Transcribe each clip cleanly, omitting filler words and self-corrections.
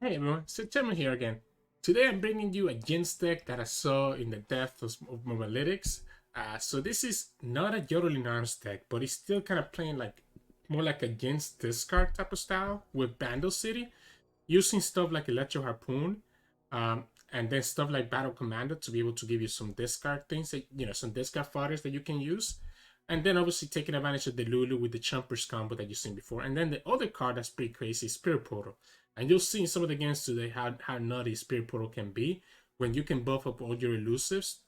Hey everyone, Sirturmund here again. Today I'm bringing you a Jinx deck that I saw in the depth of Mobalytics. So this is not a Yodeling Arms deck, but it's still kind of playing like more like a Jinx discard type of style with Bandle City, using stuff like Electro Harpoon, and then stuff like Battle Commander to be able to give you some discard things that some discard fodders that you can use. And then obviously taking advantage of the Lulu with the Chumpers combo that you've seen before. And then the other card that's pretty crazy is Spirit Portal. And you'll see in some of the games today how nutty Spirit Portal can be when you can buff up all your elusives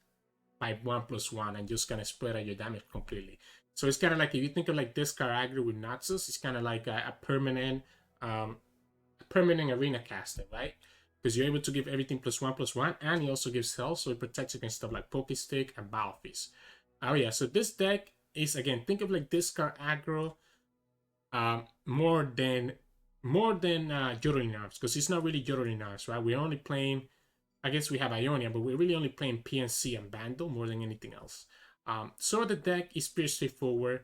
by 1+1 and just kind of spread out your damage completely. So it's kind of like, if you think of like Discard Aggro with Naxos, it's kind of like a permanent arena caster, right? Because you're able to give everything +1/+1, and he also gives health, so it protects against stuff like Pokestick and Fizz. Oh yeah, so this deck is, again, think of like Discard Aggro more than Yodeling Arms, because it's not really Yodeling Arms, right? We're only playing, I guess we have Ionia, but we're really only playing PNC and Bandle more than anything else. So the deck is pretty straightforward.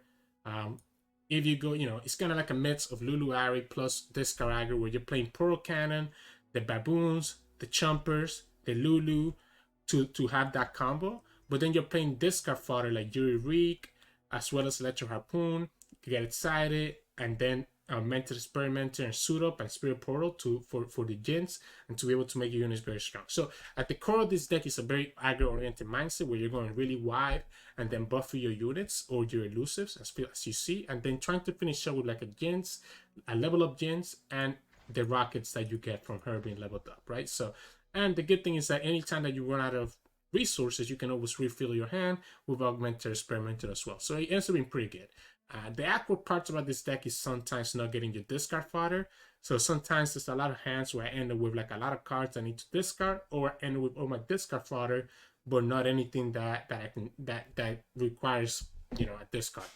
If you go, it's kind of like a mix of Lulu Ari plus Discard Aggro, where you're playing Pearl Cannon, the Baboons, the Chumpers, the Lulu to have that combo. But then you're playing discard fodder like Yuumi Pantheon, as well as Electro Harpoon, get excited, and then Mental Experimenter and Suit Up and Spirit Portal for the Jinx, and to be able to make your units very strong. So at the core of this deck is a very aggro-oriented mindset, where you're going really wide and then buffing your units or your elusives as you see, and then trying to finish up with like a Jinx, a level up Jinx, and the rockets that you get from her being leveled up, right? So, and the good thing is that anytime that you run out of resources, you can always refill your hand with Augmented Experimenter as well. So it ends up being pretty good. The awkward parts about this deck is sometimes not getting your discard fodder. So sometimes there's a lot of hands where I end up with like a lot of cards I need to discard, or I end up with all my discard fodder, but not anything that requires a discard.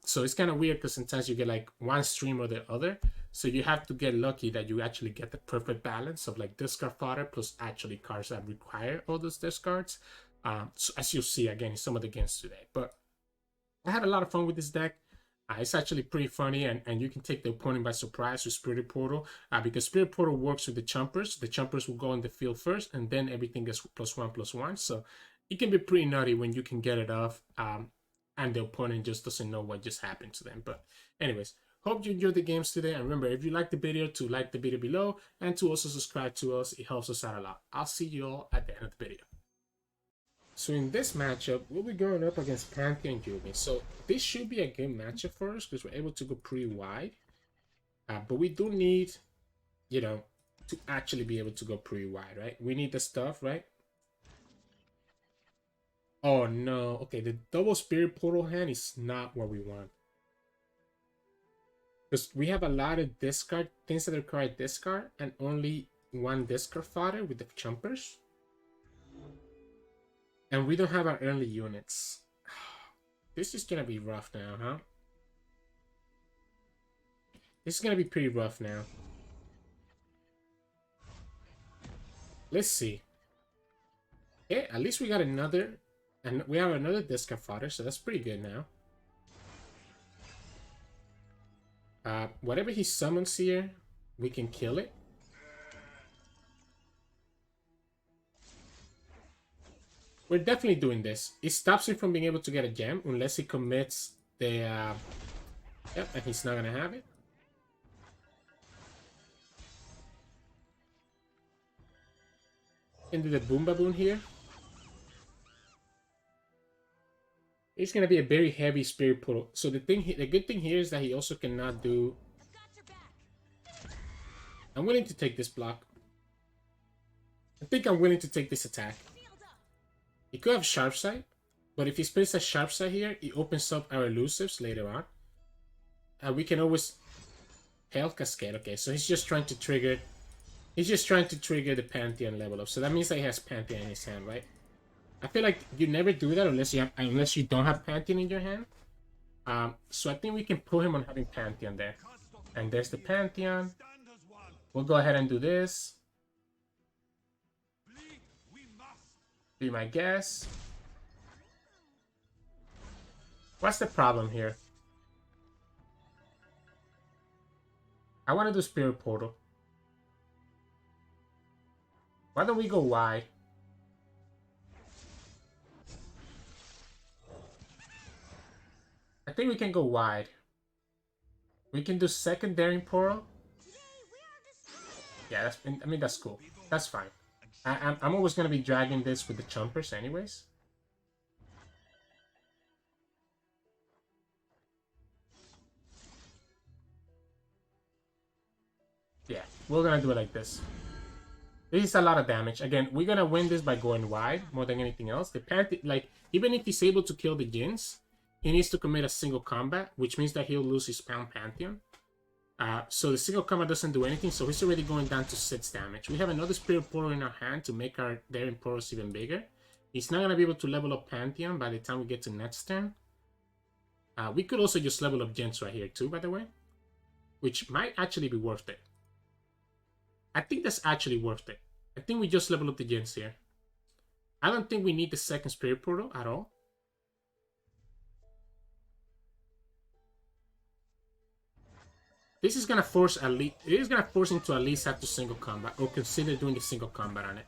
So it's kind of weird, because sometimes you get like one stream or the other. So you have to get lucky that you actually get the perfect balance of like discard fodder plus actually cards that require all those discards. So as you'll see again in some of the games today. But I had a lot of fun with this deck. It's actually pretty funny, and you can take the opponent by surprise with Spirit Portal, because Spirit Portal works with the Chumpers. The Chumpers will go on the field first, and then everything gets +1/+1. So it can be pretty nutty when you can get it off, and the opponent just doesn't know what just happened to them. But anyways, hope you enjoyed the games today. And remember, if you like the video, to like the video below, and to also subscribe to us. It helps us out a lot. I'll see you all at the end of the video. So in this matchup, we'll be going up against Pantheon and Yuumi. So this should be a good matchup for us, because we're able to go pretty wide. But we do need, to actually be able to go pretty wide, right? We need the stuff, right? Oh no, okay, the double Spirit Portal hand is not what we want. Because we have a lot of discard, things that require discard, and only one discard fodder with the Chumpers. And we don't have our early units. This is gonna be rough now, huh? This is gonna be pretty rough now. Let's see. Okay, at least we got another, and we have another discard fodder, so that's pretty good now. Whatever he summons here, we can kill it. We're definitely doing this. It stops him from being able to get a gem unless he commits the... Yep, and he's not gonna have it. Into the Boom Baboon here. It's gonna be a very heavy Spirit Portal. So the good thing here is that he also cannot do... I'm willing to take this block. I think I'm willing to take this attack. He could have Sharp Sight, but if he plays a Sharp Sight here, it opens up our elusives later on. And we can always... Health Cascade. Okay, so he's just trying to trigger... He's just trying to trigger the Pantheon level up. So that means that he has Pantheon in his hand, right? I feel like you never do that unless you don't have Pantheon in your hand. So I think we can pull him on having Pantheon there. And there's the Pantheon. We'll go ahead and do this. Be my guess. What's the problem here? I want to do Spirit Portal. Why don't we go wide? I think we can go wide. We can do secondary portal. Yeah, that's, I mean, that's cool. That's fine. I'm always going to be dragging this with the chumpers anyways. Yeah, we're going to do it like this. This is a lot of damage. Again, we're going to win this by going wide more than anything else. The Pantheon, like, even if he's able to kill the Jinx, he needs to commit a single combat, which means that he'll lose his Pantheon. So the single combat doesn't do anything, so he's already going down to 6 damage. We have another Spirit Portal in our hand to make our Daring Portals even bigger. He's not going to be able to level up Pantheon by the time we get to next turn. We could also just level up Jinx right here too, by the way. Which might actually be worth it. I think that's actually worth it. I think we just level up the Jinx here. I don't think we need the second Spirit Portal at all. This is gonna force it is gonna force him to at least have to single combat or consider doing the single combat on it.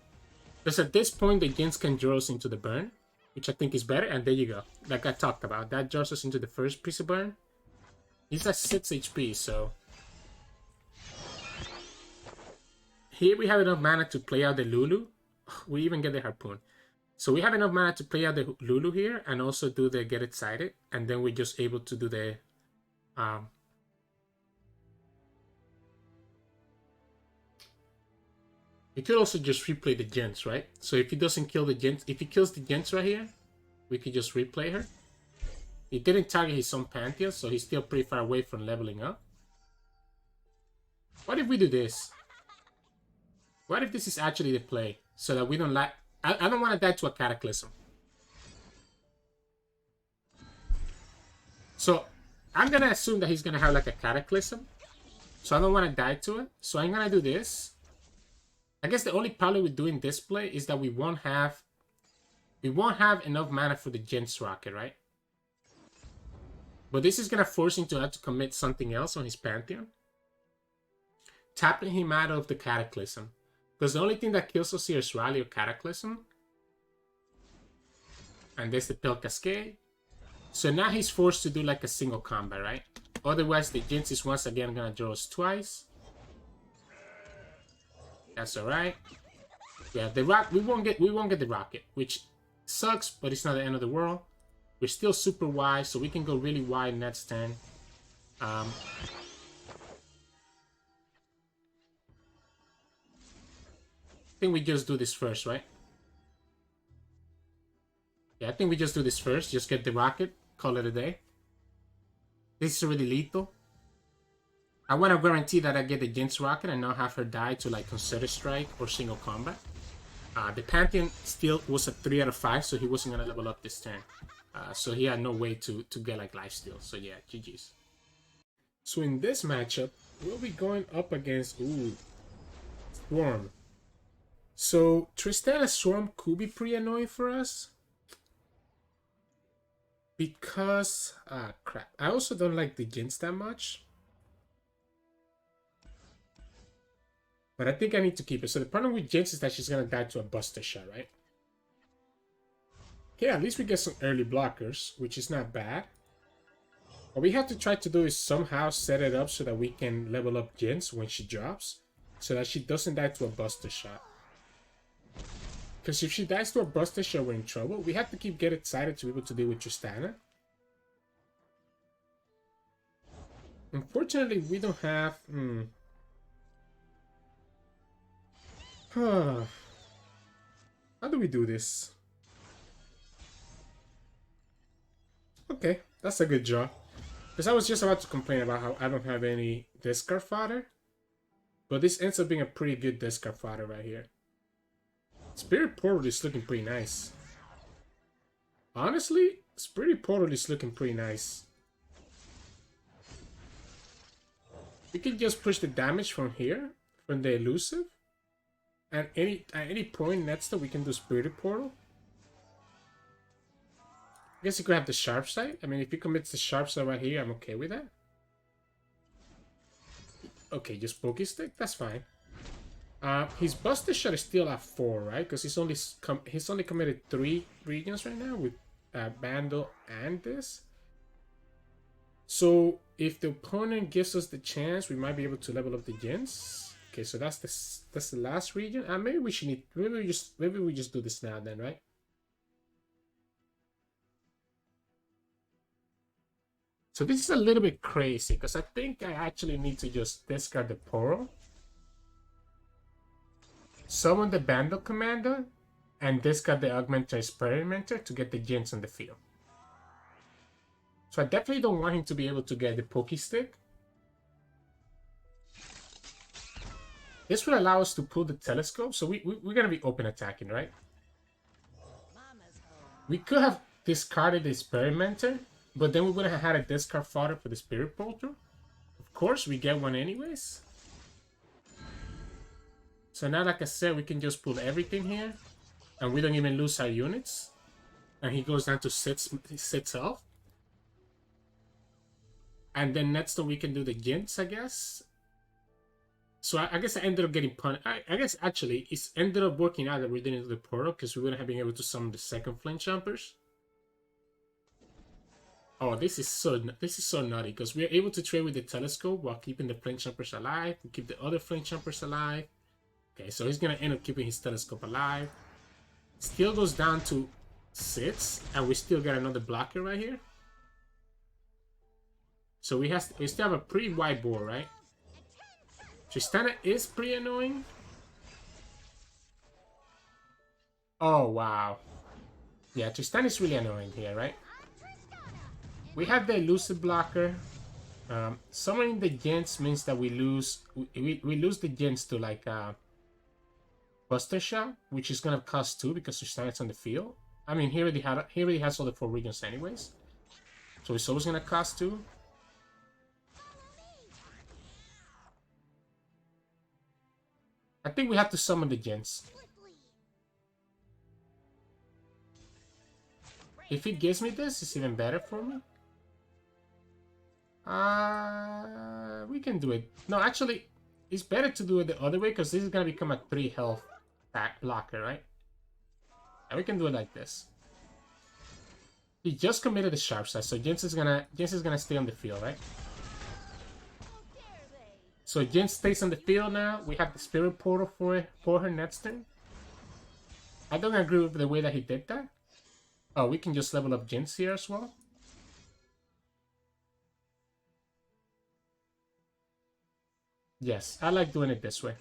Because at this point the Jinx can draw us into the burn, which I think is better, and there you go. Like I talked about, that draws us into the first piece of burn. He's at 6 HP, so here we have enough mana to play out the Lulu. We even get the Harpoon. So we have enough mana to play out the Lulu here and also do the Get It Sighted. And then we're just able to do the... we could also just replay the Jinx, right? So if he doesn't kill the Jinx... if he kills the Jinx right here, we could just replay her. He didn't target his own Pantheon, so he's still pretty far away from leveling up. What if we do this? What if this is actually the play? So that we don't like... I don't want to die to a Cataclysm. So, I'm going to assume that he's going to have like a Cataclysm. So I don't want to die to it. So I'm going to do this. I guess the only problem with doing this play is that we won't have enough mana for the Jinx Rocket, right? But this is going to force him to have to commit something else on his Pantheon. Tapping him out of the Cataclysm. Because the only thing that kills us here is Rally or Cataclysm. And there's the Pale Cascade. So now he's forced to do like a single combat, right? Otherwise the Jinx is once again gonna draw us twice. That's alright. Yeah, the rock we won't get the rocket, which sucks, but it's not the end of the world. We're still super wide, so we can go really wide next turn. I think we just do this first, right? Yeah, I think we just do this first. Just get the rocket, call it a day. This is already lethal. I want to guarantee that I get the Jinx rocket and not have her die to like consider strike or single combat. The Pantheon still was a 3 out of 5, so he wasn't gonna level up this turn. So he had no way to get like lifesteal. So yeah, GG's. So in this matchup, we'll be going up against Swarm. So Tristana Swarm could be pretty annoying for us. Because crap. I also don't like the Jinx that much. But I think I need to keep it. So the problem with Jinx is that she's gonna die to a Buster Shot, right? Okay, at least we get some early blockers, which is not bad. What we have to try to do is somehow set it up so that we can level up Jinx when she drops. So that she doesn't die to a Buster Shot. Because if she dies to a Buster Shot, we're in trouble. We have to keep Get Excited to be able to deal with Tristana. Unfortunately, we don't have... How do we do this? Okay, that's a good draw. Because I was just about to complain about how I don't have any discard fodder. But this ends up being a pretty good discard fodder right here. Spirit Portal is looking pretty nice. Honestly, Spirit Portal is looking pretty nice. We can just push the damage from here, from the elusive. At any point next to we can do Spirit Portal. I guess you could have the Sharp Sight. I mean, if he commits the Sharp Sight right here, I'm okay with that. Okay, just Pokestick, that's fine. His Buster Shot is still at 4, right? Because he's only committed 3 regions right now with Bandle and this. So if the opponent gives us the chance, we might be able to level up the Jinx. Okay, so that's the last region. Maybe we just do this now then, right? So this is a little bit crazy because I think I actually need to just discard the Poro, summon the Bandle Commander, and discard the Augmenter Experimenter to get the Jinx on the field. So I definitely don't want him to be able to get the Poké Stick. This would allow us to pull the Telescope, so we're going to be open attacking, right? We could have discarded the Experimenter, but then we would have had a discard fodder for the Spirit Portal. Of course, we get one anyways. So now, like I said, we can just pull everything here, and we don't even lose our units. And he goes down to 6 health. And then next time we can do the Jinx, I guess. So I guess I ended up getting punished. I guess actually it ended up working out that we didn't do the Portal because we wouldn't have been able to summon the second Flame Jumpers. Oh, this is so nutty because we're able to trade with the Telescope while keeping the Flame Jumpers alive. We keep the other Flame Jumpers alive. Okay, so he's gonna end up keeping his Telescope alive. Still goes down to 6, and we still got another blocker right here. So we still have a pretty wide board, right? Tristana is pretty annoying. Oh, wow. Yeah, Tristana is really annoying here, right? We have the elusive blocker. Summoning the Jinx means that we lose the Jinx to like Buster Shot, which is gonna cost 2 because Tristana's on the field. I mean, he already has all the 4 regions anyways. So it's always gonna cost 2. I think we have to summon the Jinx. If he gives me this, it's even better for me. We can do it. No, actually, it's better to do it the other way because this is gonna become a 3 health back blocker, right? And we can do it like this. He just committed the sharp side, so Jinx is gonna stay on the field, right? So Jinx stays on the field now. We have the Spirit Portal for her next turn. I don't agree with the way that he did that. Oh, we can just level up Jinx here as well. Yes, I like doing it this way.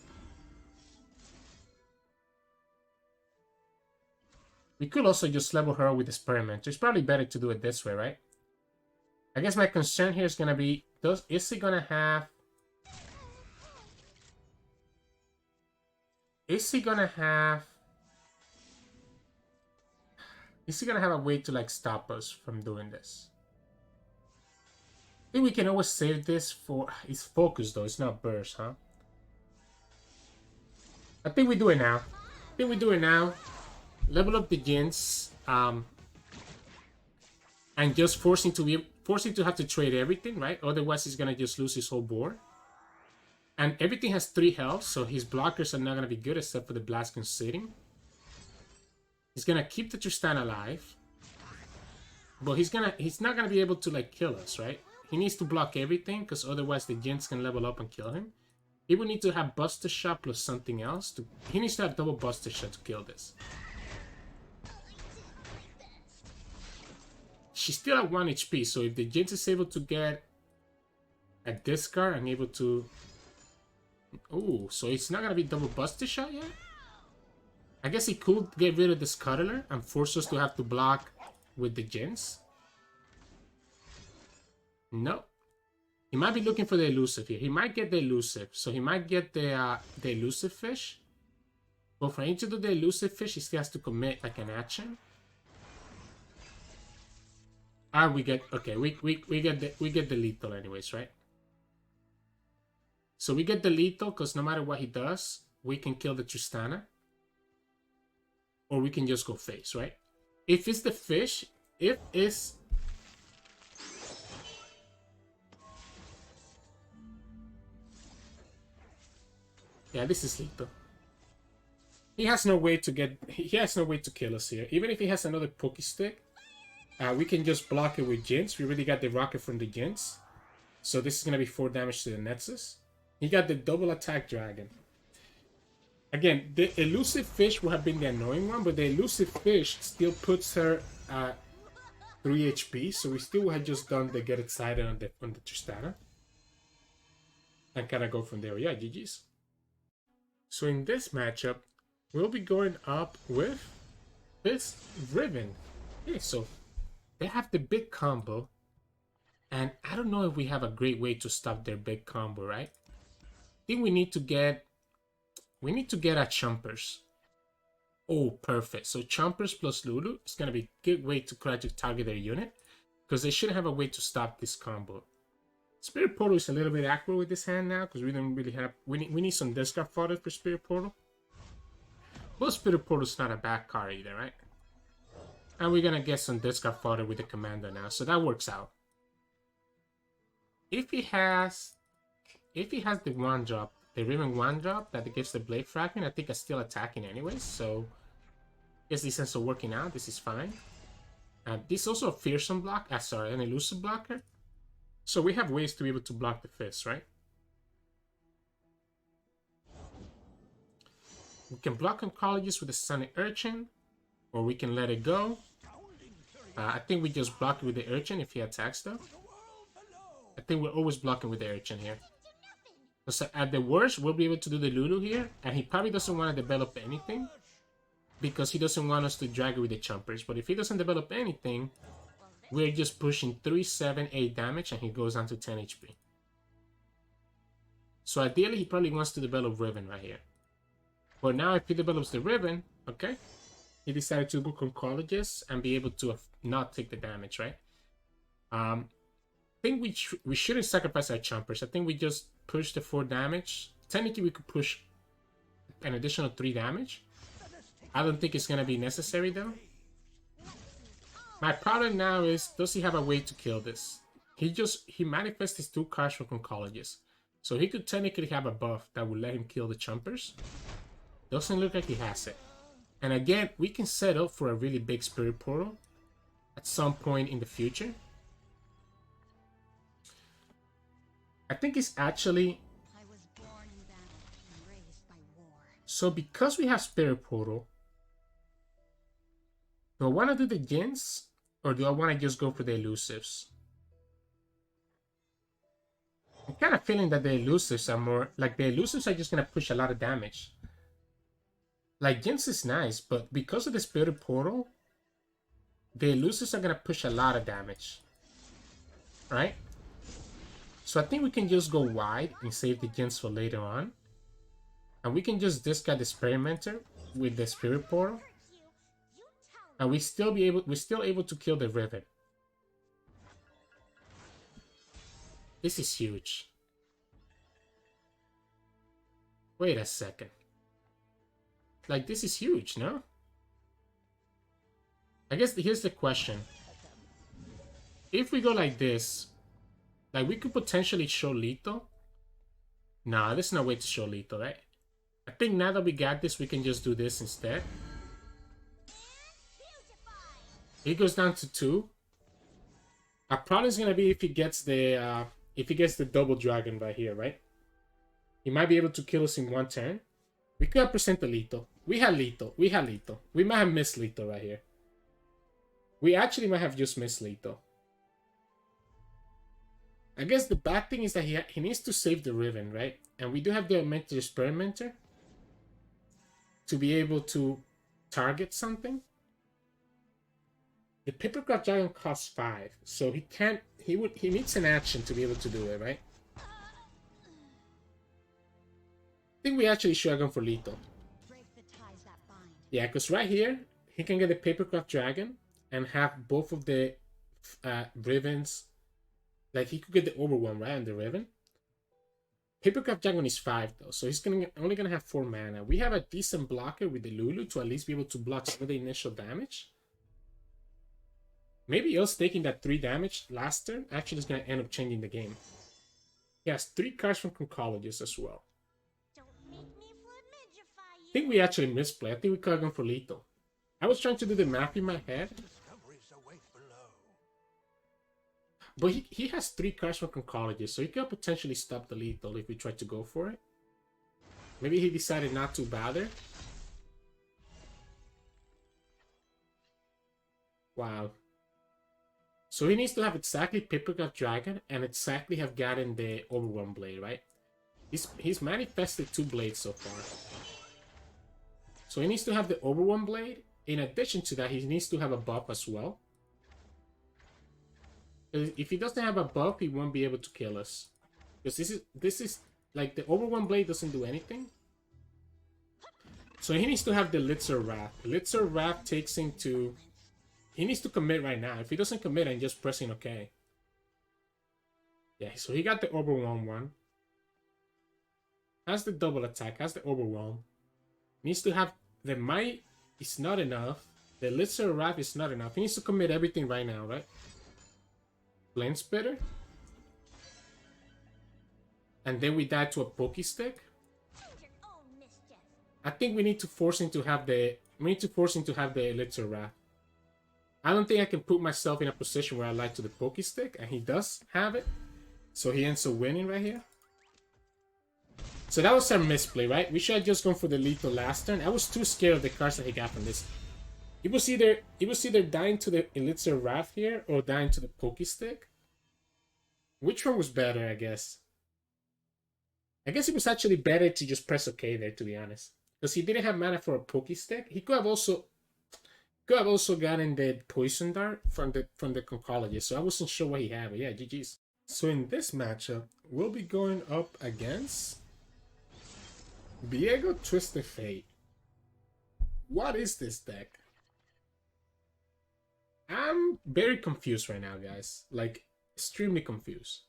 We could also just level her up with Experiment. It's probably better to do it this way, right? I guess my concern here is gonna be, is he gonna have a way to like stop us from doing this? I think we can always save this for... It's focus though, it's not burst, huh? I think we do it now. Level up the Jinx. And just forcing to have to trade everything, right? Otherwise he's gonna just lose his whole board. And everything has 3 health, so his blockers are not gonna be good except for the Blast Conceding. He's gonna keep the Tristana alive. But he's not gonna be able to like kill us, right? He needs to block everything, because otherwise the Jinx can level up and kill him. He would need to have Buster Shot plus something else. He needs to have double Buster Shot to kill this. She's still at 1 HP, so if the Jinx is able to get a discard and able to... Oh, so it's not gonna be double Buster Shot yet? I guess he could get rid of the Scuttler and force us to have to block with the Jinx. No. He might be looking for the elusive here. He might get the elusive. So he might get the elusive fish. But for him to do the elusive fish, he still has to commit like an action. And we get... Okay, we get the lethal anyways, right? So we get the lethal because no matter what he does, we can kill the Tristana. Or we can just go face, right? If it's the fish, if it's... Yeah, this is lethal. He has no way to get. He has no way to kill us here. Even if he has another Poké Stick, we can just block it with Jinx. We already got the rocket from the Jinx, so this is gonna be 4 damage to the Nexus. He got the double attack dragon. Again, the elusive fish would have been the annoying one, but the elusive fish still puts her at 3 HP, so we still had just done the get excited on the Tristana. And kind of go from there. Yeah, GG's. So in this matchup, we'll be going up with this Riven. Okay, so they have the big combo. And I don't know if we have a great way to stop their big combo, right? I think we need to get a Chompers. Oh, perfect. So Chompers plus Lulu is going to be a good way to try to target their unit, because they shouldn't have a way to stop this combo. Spirit Portal is a little bit accurate with this hand now, because we don't really have... We need some discard fodder for Spirit Portal. But Spirit Portal is not a bad card either, right? And we're going to get some discard fodder with the Commander now, so that works out. If he has the 1-drop, the Riven 1-drop that gives the Blade Fragment, I think it's still attacking anyways, so I guess this ends up working out. This is fine. This is also a fearsome block, sorry, an elusive blocker. So we have ways to be able to block the Fizz, right? We can block Oncologists with the Sonic Urchin, or we can let it go. I think we just block it with the Urchin if he attacks though. I think we're always blocking with the Urchin here. So at the worst, we'll be able to do the Lulu here, and he probably doesn't want to develop anything because he doesn't want us to drag it with the Chompers. But if he doesn't develop anything, we're just pushing 3, 7, 8 damage, and he goes down to 10 HP. So ideally, he probably wants to develop Riven right here. But now if he develops the Riven, okay, he decided to book Oncologist and be able to not take the damage, right? I think we shouldn't sacrifice our Chompers. I think we just push the 4 damage. Technically, we could push an additional 3 damage. I don't think it's going to be necessary, though. My problem now is, does he have a way to kill this? He manifests his 2 cards from Oncologist. So he could technically have a buff that would let him kill the Chompers. Doesn't look like he has it. And again, we can set up for a really big Spirit Portal at some point in the future. I think it's actually... So because we have Spirit Portal, do I want to do the Jinx, or do I want to just go for the elusives? I'm kind of feeling that the elusives are more... Like, the elusives are just going to push a lot of damage. Like, Jinx is nice, but because of the Spirit Portal, the elusives are going to push a lot of damage. Right? So I think we can just go wide and save the Jinx for later on. And we can just discard the Experimenter with the Spirit Portal. And we're still able to kill the Riven. This is huge. Wait a second. Like, this is huge, no? I guess here's the question. If we go like this, like, we could potentially show lethal. Nah, there's no way to show lethal, right? I think now that we got this, we can just do this instead. He goes down to 2. Our problem is gonna be if he gets the double dragon right here, right? He might be able to kill us in 1 turn. We could have percent the lethal. We had lethal. We had lethal. We might have missed lethal right here. We actually might have just missed lethal. I guess the bad thing is that he needs to save the Riven, right? And we do have the Augmented Experimenter to be able to target something. The Papercraft Dragon costs 5, so he needs an action to be able to do it, right? I think we actually should have gone for lethal. Yeah, because right here, he can get the Papercraft Dragon and have both of the Rivens. Like, he could get the Overwhelm, right, on the Riven. Papercraft Dragon is 5, though, so he's only going to have 4 mana. We have a decent blocker with the Lulu to at least be able to block some of the initial damage. Maybe us taking that 3 damage last turn actually is going to end up changing the game. He has 3 cards from Concologist as well. Don't make me flamigify think we actually misplay. I think we could have gone for lethal. I was trying to do the math in my head. But he has 3 cards from Conchology, so he could potentially stop the lethal if we try to go for it. Maybe he decided not to bother. Wow. So he needs to have exactly Papercraft Dragon and exactly have gotten the Overwhelm Blade, right? He's manifested 2 blades so far. So he needs to have the Overwhelm Blade. In addition to that, he needs to have a buff as well. If he doesn't have a buff, he won't be able to kill us. Because this is like the Overwhelm Blade doesn't do anything. So he needs to have the Litzer Wrath. Litzer Wrath takes him to... He needs to commit right now. If he doesn't commit, I'm just pressing OK. Yeah, so he got the Overwhelm one. Has the double attack, has the Overwhelm. Needs to have the Might. It's not enough. The Litzer Wrath is not enough. He needs to commit everything right now, right? Flame Spitter. And then we die to a Pokestick. I think we need to force him to have the... We need to force him to have the Litzer Wrath. I don't think I can put myself in a position where I lie to the Pokestick, and he does have it. So he ends up winning right here. So that was our misplay, right? We should have just gone for the lethal last turn. I was too scared of the cards that he got from this. It was either dying to the Elixir Wrath here or dying to the Pokestick. Which one was better, I guess? I guess it was actually better to just press OK there, to be honest. Because he didn't have mana for a Pokestick. He could have also gotten the Poison Dart from the Conchology, so I wasn't sure what he had, but yeah, GG's. So in this matchup, we'll be going up against Viego Twisted Fate. What is this deck? I'm very confused right now, guys. Like, extremely confused.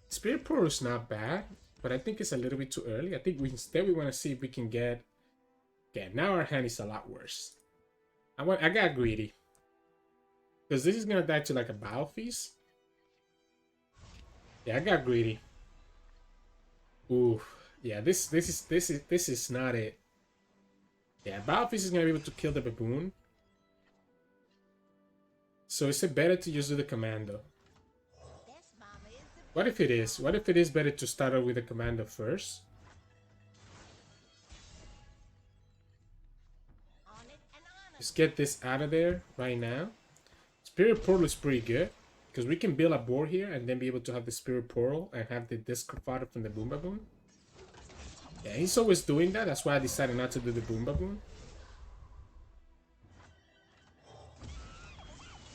Spirit Portal is not bad, but I think it's a little bit too early. I think we want to see if we can get... Okay, now our hand is a lot worse. I got greedy. Because this is going to die to like a Battle Feast. Yeah, I got greedy. Ooh, yeah, this is not it. Yeah, Battle Feast is going to be able to kill the Baboon. So is it better to just do the Commando? What if it is? What if it is better to start out with the Commando first? Let's get this out of there right now. Spirit Portal is pretty good. Because we can build a board here and then be able to have the Spirit Portal and have the Discard Fodder from the Boom Baboon. Yeah, he's always doing that. That's why I decided not to do the Boom Baboon.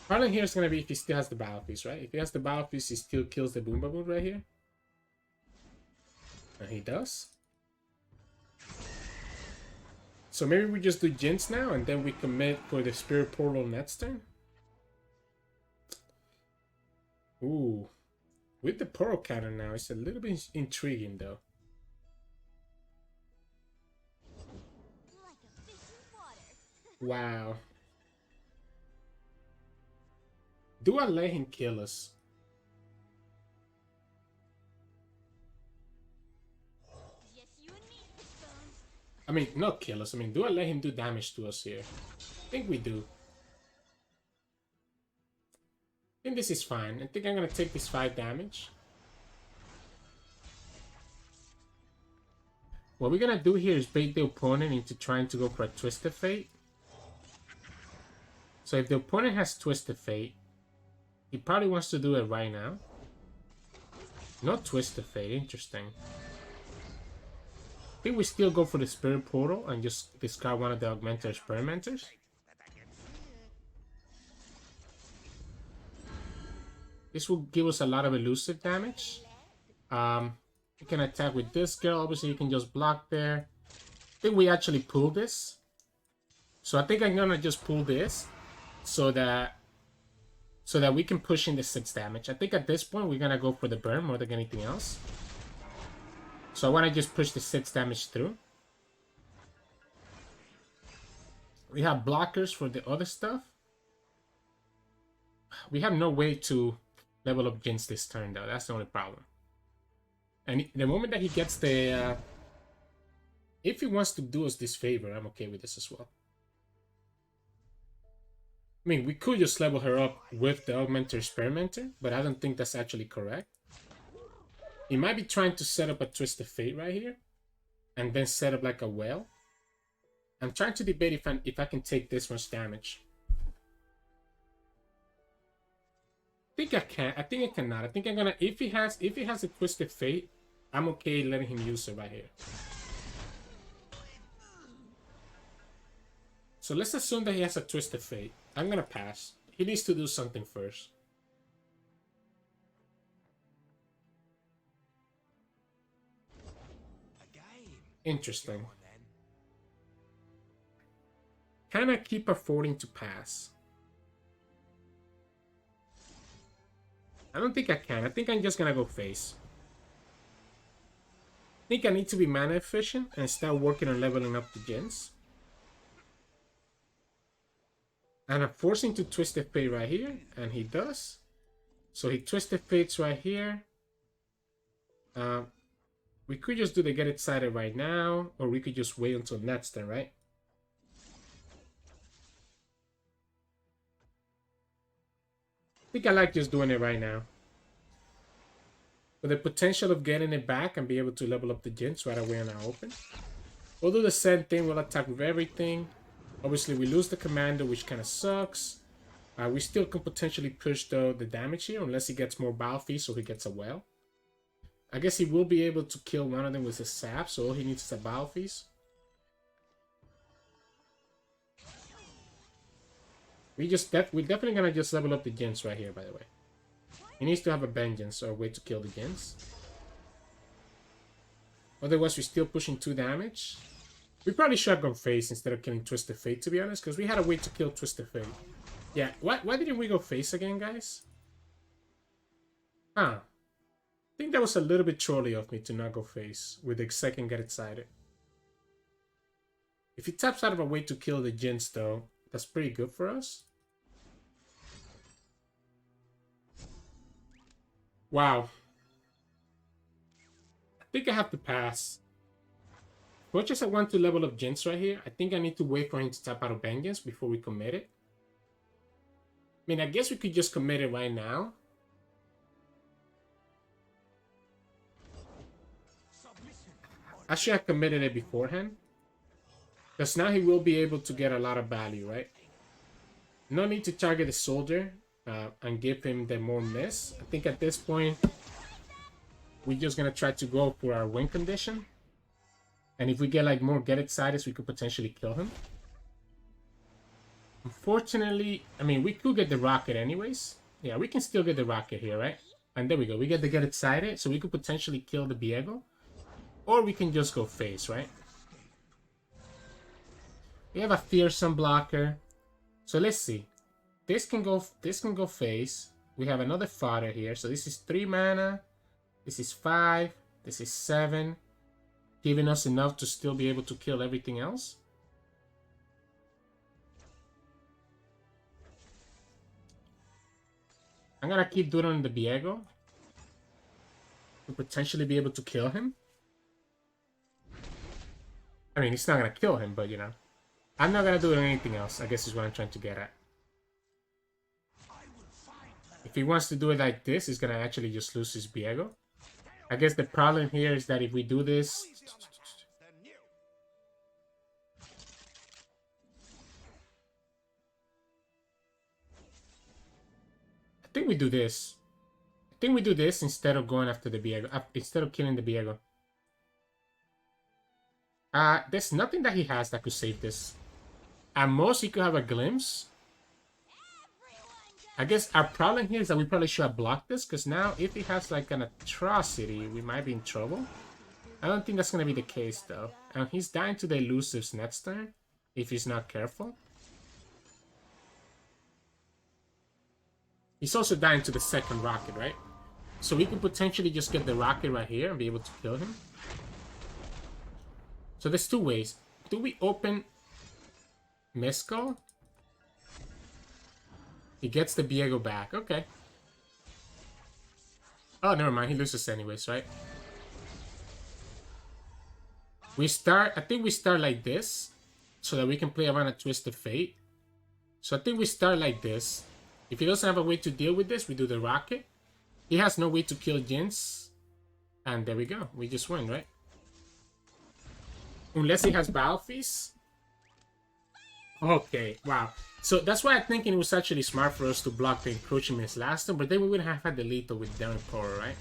Problem here is going to be if he still has the Battle Feast, right? If he has the Battle Feast, he still kills the Boom Baboon right here. And he does. So maybe we just do Jinx now and then we commit for the Spirit Portal next turn. Ooh. With the Pearl Cannon now, it's a little bit intriguing though. Wow. Do I let him kill us? I mean, not kill us. I mean, do I let him do damage to us here? I think we do. I think this is fine. I think I'm going to take this 5 damage. What we're going to do here is bait the opponent into trying to go for a Twisted Fate. So if the opponent has Twisted Fate, he probably wants to do it right now. Not Twisted Fate, interesting. I think we still go for the Spirit Portal and just discard one of the Augmenter Experimenters. This will give us a lot of elusive damage. You can attack with this girl. Obviously, you can just block there. I think we actually pull this. So I think I'm gonna just pull this so that we can push in the 6 damage. I think at this point we're gonna go for the burn more than anything else. So I want to just push the 6 damage through. We have blockers for the other stuff. We have no way to level up Jinx this turn though. That's the only problem. And the moment that he gets the If he wants to do us this favor, I'm okay with this as well. I mean, we could just level her up with the Augmenter Experimenter, but I don't think that's actually correct. He might be trying to set up a Twist of Fate right here, and then set up like a well. I'm trying to debate if I can take this much damage. I think I can. I think I cannot. I think I'm gonna. If he has a Twisted Fate, I'm okay letting him use it right here. So let's assume that he has a Twisted Fate. I'm gonna pass. He needs to do something first. Interesting. Can I keep affording to pass? I don't think I can. I think I'm just gonna go face. I think I need to be mana efficient and start working on leveling up the Jinx. And I'm forcing to Twisted Fate right here, and he does. So he Twisted Fates right here. We could just do the Get Excited right now, or we could just wait until next turn, right? I think I like just doing it right now. With the potential of getting it back and be able to level up the Jinx right away on our open. We'll do the same thing, we'll attack with everything. Obviously, we lose the commander, which kind of sucks. We still can potentially push the damage here, unless he gets more Battle Feast, so he gets a well. I guess he will be able to kill one of them with a sap, so all he needs is a Battle Feast. We're definitely gonna just level up the Jinx right here, by the way. He needs to have a Vengeance or a way to kill the Jinx. Otherwise, we're still pushing 2 damage. We probably should have gone face instead of killing Twisted Fate, to be honest, because we had a way to kill Twisted Fate. Yeah, why didn't we go face again, guys? Huh. I think that was a little bit trolly of me to not go face with the second Get Excited. If he taps out of a way to kill the Jinx, though, that's pretty good for us. Wow. I think I have to pass. As much as I want to level up Jinx right here, I think I need to wait for him to tap out of Vengeance before we commit it. I mean, I guess we could just commit it right now. I should have committed it beforehand. Because now he will be able to get a lot of value, right? No need to target the soldier and give him the more miss. I think at this point, we're just going to try to go for our win condition. And if we get like more Get Excited, we could potentially kill him. Unfortunately, I mean, we could get the rocket anyways. Yeah, we can still get the rocket here, right? And there we go. We get the Get Excited, so we could potentially kill the Viego. Or we can just go face, right? We have a fearsome blocker. So let's see. This can go face. We have another fodder here. So this is 3 mana. This is 5. This is 7. Giving us enough to still be able to kill everything else. I'm gonna keep doing it on the Viego to potentially be able to kill him. I mean, it's not gonna kill him, but you know. I'm not gonna do anything else, I guess is what I'm trying to get at. If he wants to do it like this, he's gonna actually just lose his Viego. I guess the problem here is that if we do this... I think we do this. I think we do this instead of going after the Viego, instead of killing the Viego. There's nothing that he has that could save this. At most, he could have a glimpse. I guess our problem here is that we probably should have blocked this, because now if he has like an atrocity, we might be in trouble. I don't think that's going to be the case, though. And he's dying to the elusives next turn, if he's not careful. He's also dying to the second rocket, right? So we could potentially just get the rocket right here and be able to kill him. So there's 2 ways. Do we open Mescal? He gets the Viego back. Okay. Oh, never mind. He loses anyways, right? I think we start like this, so that we can play around a Twisted Fate. So I think we start like this. If he doesn't have a way to deal with this, we do the Rocket. He has no way to kill Jinx. And there we go. We just win, right? Unless he has Battle Fizz. Okay, wow. So that's why I'm thinking it was actually smart for us to block the encroachments last time, but then we wouldn't have had the lethal with Daring Power, right?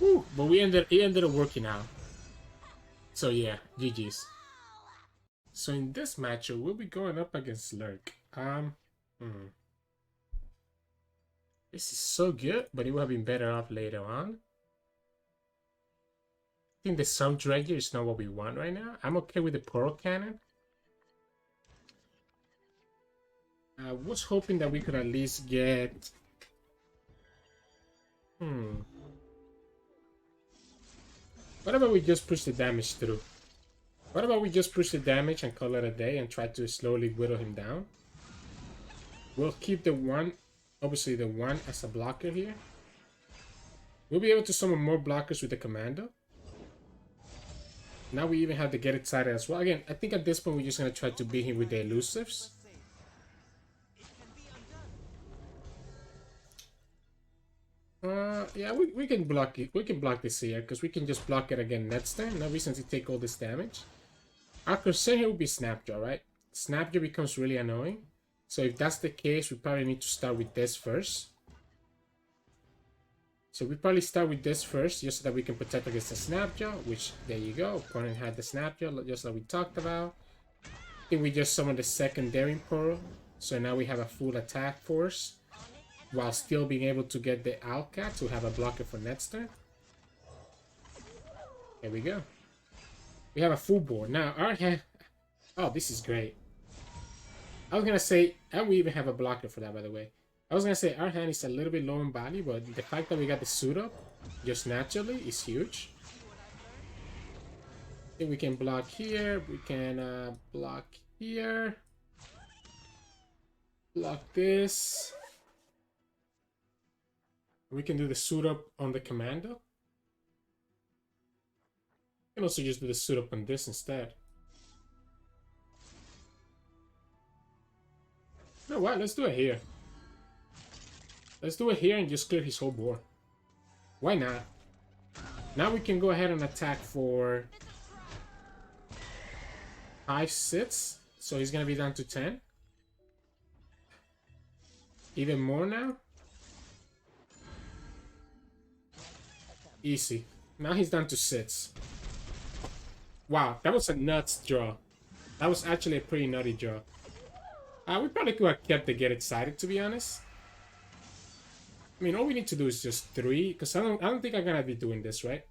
Woo, but it ended up working out. So yeah, GG's. So in this matchup, we'll be going up against Lurk. This is so good, but it would have been better off later on. I think the Sun Dredger is not what we want right now. I'm okay with the Portal Cannon. I was hoping that we could at least get... What about we just push the damage through? What about we just push the damage and call it a day and try to slowly whittle him down? We'll keep the one, obviously the one as a blocker here. We'll be able to summon more blockers with the Commando. Now we even have to get excited as well. Again, I think at this point we're just going to try to beat him with the elusives. Yeah, we can block it. We can block this here because we can just block it again next time. No reason to take all this damage. Our concern here would be Snapjaw, right? Snapjaw becomes really annoying. So if that's the case, we probably need to start with this first. So we probably start with this first, just so that we can protect against the Snapjaw, which, there you go. Opponent had the Snapjaw, just like we talked about. I think we just summoned the second Daring Pearl. So now we have a full attack force, while still being able to get the Owlcat to have a blocker for next turn. There we go. We have a full board. Now, our hand... Oh, this is great. I was going to say... And we even have a blocker for that, by the way. I was going to say our hand is a little bit low in body, but the fact that we got the suit up just naturally is huge. I think we can block here. We can block here. Block this. We can do the suit up on the Commando. We can also just do the suit up on this instead. You know what? Let's do it here. Let's do it here and just clear his whole board. Why not? Now we can go ahead and attack for 5, 6. So he's going to be down to 10. Even more now. Easy. Now he's down to 6. Wow, that was a nuts draw. That was actually a pretty nutty draw. We probably could have kept the get excited, to be honest. I mean, all we need to do is just 3, because I don't think I'm gonna be doing this, right?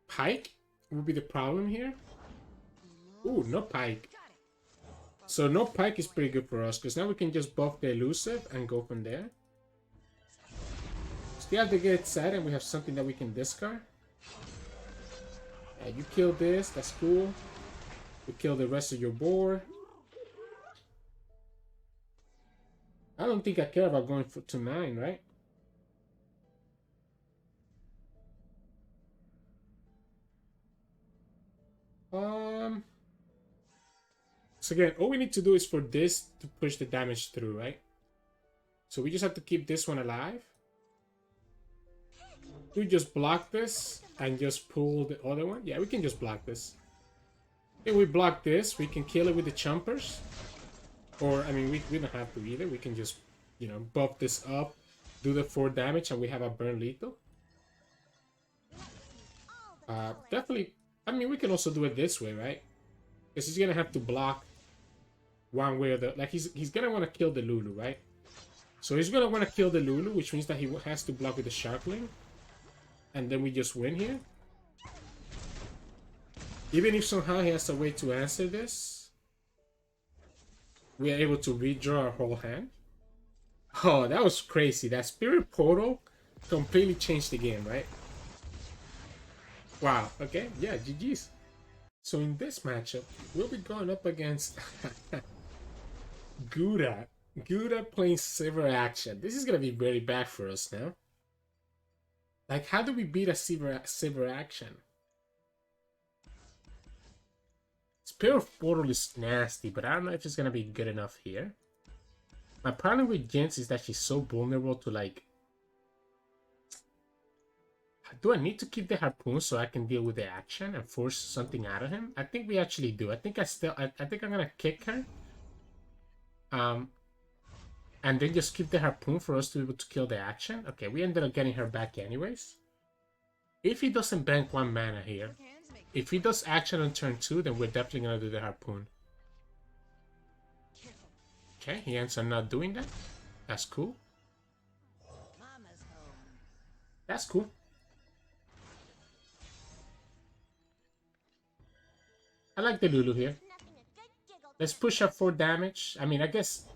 Pike would be the problem here. Ooh, no Pike. So no Pike is pretty good for us, because now we can just buff the elusive and go from there. Still have to get excited and we have something that we can discard. Yeah, you kill this, that's cool. You kill the rest of your board. I don't think I care about going to 9, right? So again, all we need to do is for this to push the damage through, right? So we just have to keep this one alive. We just block this and just pull the other one. Yeah, we can just block this. If we block this, we can kill it with the Chompers. Or, I mean, we don't have to either. We can just, you know, buff this up, do the 4 damage, and we have a burn lethal. Definitely, I mean, we can also do it this way, right? Because he's going to have to block one way or the... Like, he's going to want to kill the Lulu, right? So he's going to want to kill the Lulu, which means that he has to block with the Sharkling. And then we just win here. Even if somehow he has a way to answer this, we are able to redraw our whole hand. Oh, that was crazy. That Spirit Portal completely changed the game, right? Wow. Okay. Yeah, GG's. So in this matchup, we'll be going up against Gouda. Gouda playing Sivir Akshan. This is going to be very bad for us now. Like, how do we beat a Sivir Akshan? Spirit of Portal is nasty, but I don't know if it's gonna be good enough here. My problem with Jinx is that she's so vulnerable to, like... Do I need to keep the harpoon so I can deal with the action and force something out of him? I think we actually do. I think I think I'm gonna kick her. And then just keep the harpoon for us to be able to kill the action. Okay, we ended up getting her back anyways. If he doesn't bank 1 mana here, if he does action on turn 2, then we're definitely gonna do the harpoon. Okay, he ends up not doing that. That's cool. That's cool. I like the Lulu here. Let's push up 4 damage. I mean, I guess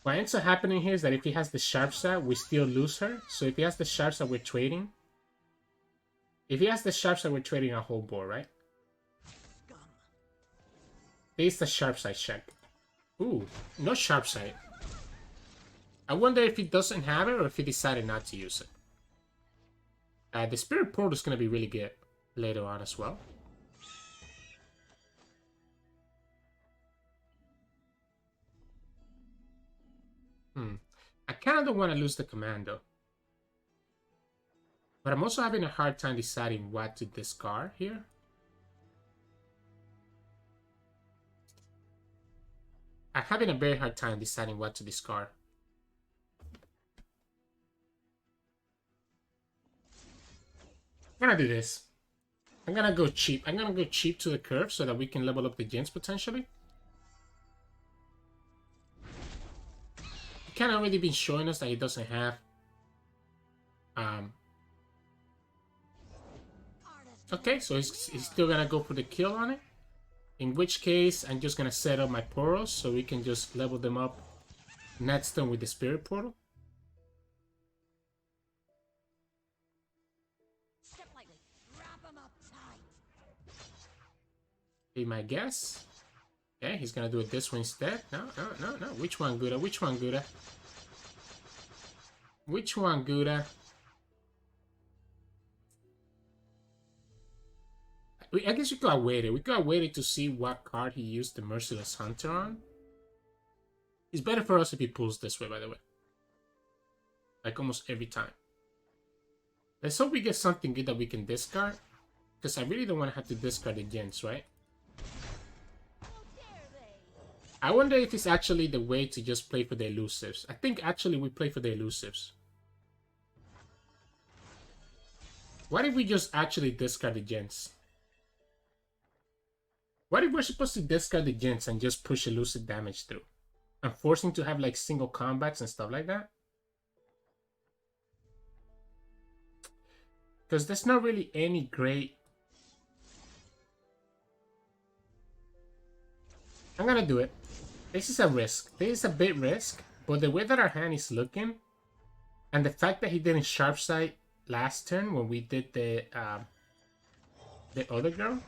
what ends up happening here is that if he has the sharp side, we still lose her. So if he has the sharp side, we're trading. If he has the sharp side, we're trading a whole board, right? This is the sharp side check. Ooh, no sharp side. I wonder if he doesn't have it or if he decided not to use it. The Spirit Portal is going to be really good later on as well. I kind of don't want to lose the commando. But I'm also having a hard time deciding what to discard here. I'm having a very hard time deciding what to discard. I'm gonna do this. I'm gonna go cheap. I'm gonna go cheap to the curve so that we can level up the Jinx potentially. Kind of already been showing us that he doesn't have okay, so he's still gonna go for the kill on it, in which case I'm just gonna set up my Poros so we can just level them up next turn with the Spirit Portal. Be my guess. Okay, he's gonna do it this way instead. No. Which one, Gouda? Which one, Gouda? Which one, Gouda? I guess we could have waited. We could have waited to see what card he used the Merciless Hunter on. It's better for us if he pulls this way, by the way. Like almost every time. Let's hope we get something good that we can discard. Because I really don't want to have to discard the Jinx, right? I wonder if it's actually the way to just play for the elusives. I think actually we play for the elusives. What if we just actually discard the Jinx? What if we're supposed to discard the Jinx and just push elusive damage through? And forcing to have like single combats and stuff like that? Because there's not really any great... I'm gonna do it. This is a risk. This is a big risk, but the way that our hand is looking, and the fact that he didn't sharp sight last turn when we did the other girl,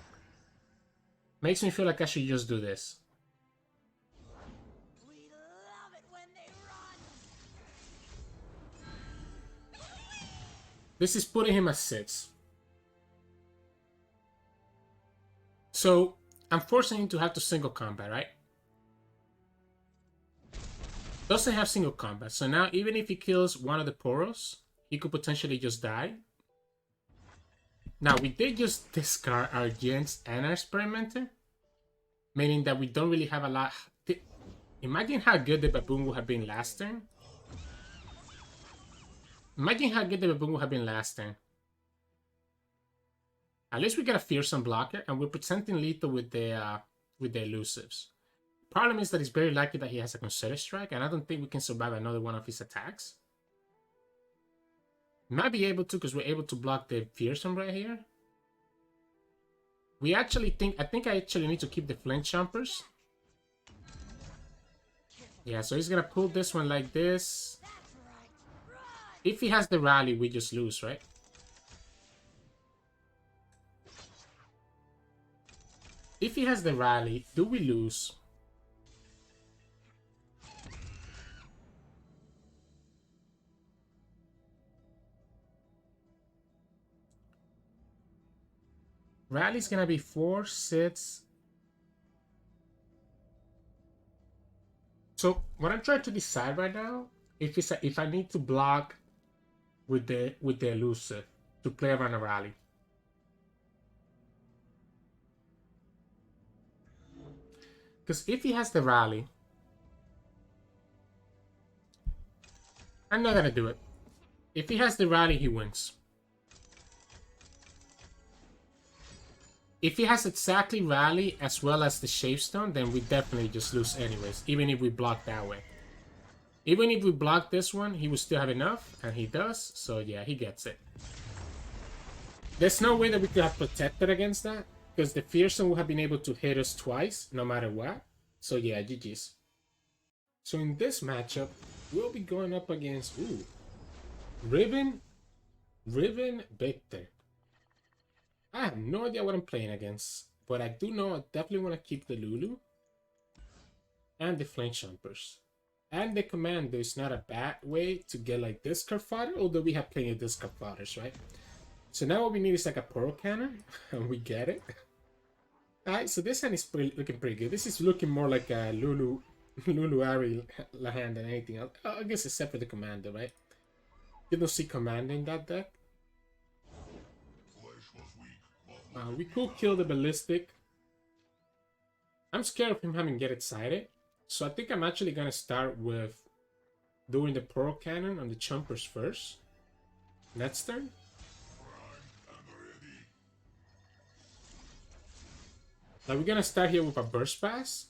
makes me feel like I should just do this. We love it when they run. This is putting him at 6. So I'm forcing him to have to single combat, right? Doesn't have single combat, so now even if he kills one of the Poros, he could potentially just die. Now we did just discard our Jinx and our Experimenter, meaning that we don't really have a lot. Imagine how good the Baboon would have been last turn. Imagine how good the Baboon would have been last turn. At least we got a fearsome blocker, and we're presenting lethal with the elusives. Problem is that it's very likely that he has a Concerted Strike, and I don't think we can survive another one of his attacks. Might be able to, because we're able to block the fearsome right here. I think I actually need to keep the flinch jumpers. Yeah, so he's gonna pull this one like this. If he has the rally, we just lose, right? If he has the rally, do we lose? Rally's gonna be 4, 6. So what I'm trying to decide right now, if I need to block with the elusive to play around a rally. Because if he has the rally, I'm not gonna do it. If he has the rally, he wins. If he has exactly rally as well as the Shavestone, then we definitely just lose anyways, even if we block that way. Even if we block this one, he will still have enough, and he does, so yeah, he gets it. There's no way that we could have protected against that, because the Fearsome would have been able to hit us twice, no matter what. So yeah, GG's. So in this matchup, we'll be going up against, Riven Viktor. I have no idea what I'm playing against, but I do know I definitely want to keep the Lulu and the Flame Jumpers. And the Commando is not a bad way to get like Discard fodder, although we have plenty of Discard fodders, right? So now what we need is like a Pearl Cannon, and we get it. Alright, so this hand is looking pretty good. This is looking more like a Lulu Ari hand than anything else. I guess except for the Commando, right? You don't see Commando in that deck. We could kill the Ballistic. I'm scared of him having Get Excited. So I think I'm actually going to start with doing the Pearl Cannon on the Chumpers first. Next turn. Now we're going to start here with a Burst Pass.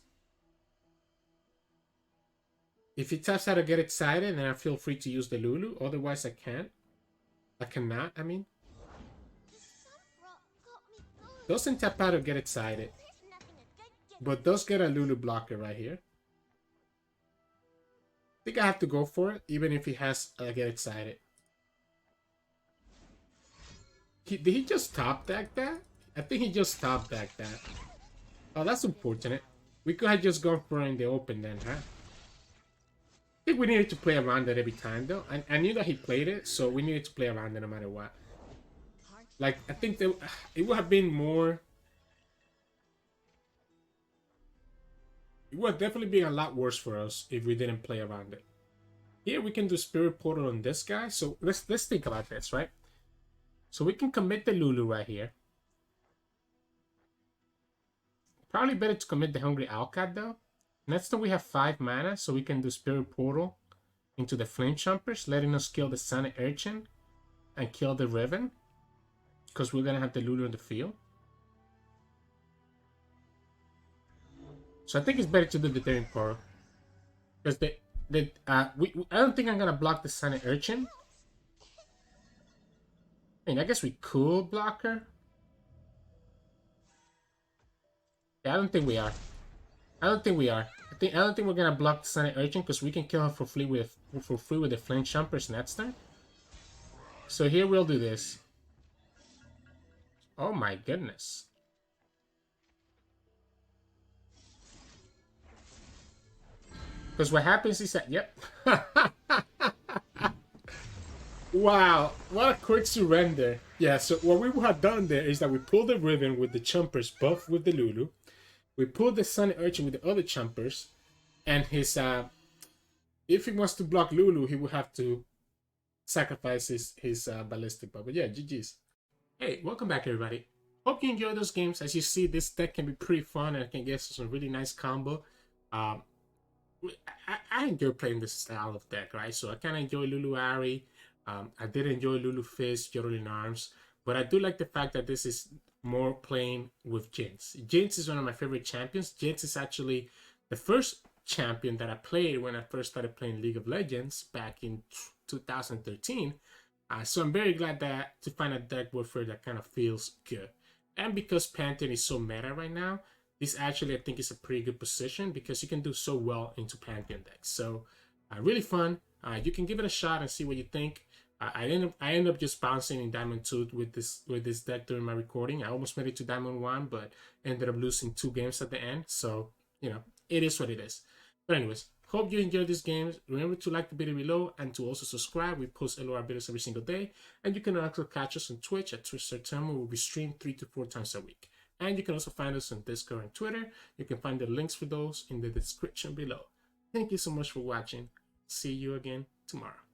If he taps out to Get Excited, then I feel free to use the Lulu. Otherwise I can't. I cannot, I mean. Doesn't tap out or Get Excited. But does get a Lulu blocker right here. I think I have to go for it, even if he has a Get Excited. Did he just top deck that? I think he just top decked that. Oh, that's unfortunate. We could have just gone for it in the open then, huh? I think we needed to play around it every time, though. I knew that he played it, so we needed to play around it no matter what. Like, I think that it would have been more... It would have definitely been a lot worse for us if we didn't play around it. Here we can do Spirit Portal on this guy. So let's think about this, right? So we can commit the Lulu right here. Probably better to commit the Hungry Owlcat though. Next time we have 5 mana, so we can do Spirit Portal into the Flame Chompers, letting us kill the Sunny Urchin and kill the Riven. Because we're gonna have the Lulu in the field. So I think it's better to do the Daring Portal. Because I don't think I'm gonna block the Sunny Urchin. I mean, I guess we could block her. Yeah, I don't think we are. I don't think we're gonna block the Sunny Urchin because we can kill her for free with the Flame Chompers next time. So here we'll do this. Oh my goodness. Because what happens is that, yep. Wow, what a quick surrender. Yeah, so what we have done there is that we pulled the Riven with the Chompers buff with the Lulu. We pulled the Sunny Urchin with the other Chompers. And his, if he wants to block Lulu, he will have to sacrifice his Ballistic buff. But yeah, GG's. Hey, welcome back everybody. Hope you enjoy those games. As you see, this deck can be pretty fun and can get some really nice combo. I enjoy playing this style of deck, right? So I kind of enjoy Lulu Ari. I did enjoy Lulu Fizz, Yodeling Arms, but I do like the fact that this is more playing with Jinx. Jinx is one of my favorite champions. Jinx is actually the first champion that I played when I first started playing League of Legends back in 2013. So I'm very glad to find a deck warfare that kind of feels good. And because Pantheon is so meta right now, this actually I think is a pretty good position because you can do so well into Pantheon decks. So really fun. You can give it a shot and see what you think. I end up just bouncing in Diamond 2 with this deck during my recording. I almost made it to Diamond 1, but ended up losing 2 games at the end. So, you know, it is what it is. But anyways, Hope you enjoyed these games. Remember to like the video below and to also subscribe. We post LoR videos every single day. And you can also catch us on Twitch at Sirturmund, where we stream 3 to 4 times a week. And you can also find us on Discord and Twitter. You can find the links for those in the description below. Thank you so much for watching. See you again tomorrow.